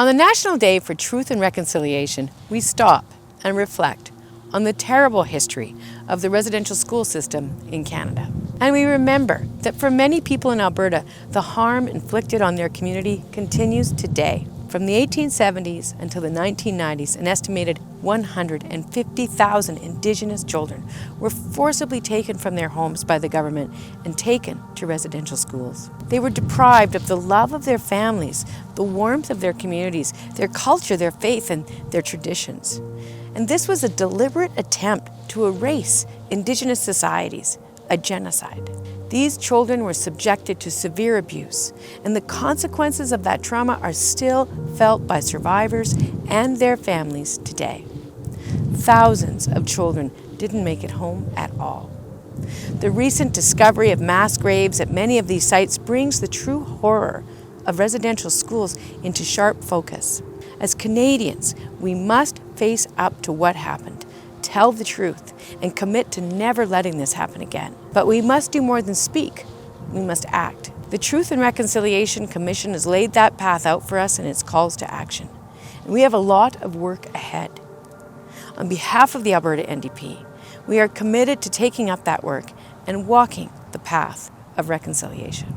On the National Day for Truth and Reconciliation, we stop and reflect on the terrible history of the residential school system in Canada. And we remember that for many people in Alberta, the harm inflicted on their community continues today. From the 1870s until the 1990s, an estimated 150,000 Indigenous children were forcibly taken from their homes by the government and taken to residential schools. They were deprived of the love of their families, the warmth of their communities, their culture, their faith, and their traditions. And this was a deliberate attempt to erase Indigenous societies, a genocide. These children were subjected to severe abuse, and the consequences of that trauma are still felt by survivors and their families today. Thousands of children didn't make it home at all. The recent discovery of mass graves at many of these sites brings the true horror of residential schools into sharp focus. As Canadians, we must face up to what happened, tell the truth, and commit to never letting this happen again. But we must do more than speak. We must act. The Truth and Reconciliation Commission has laid that path out for us in its calls to action. And we have a lot of work ahead. On behalf of the Alberta NDP, we are committed to taking up that work and walking the path of reconciliation.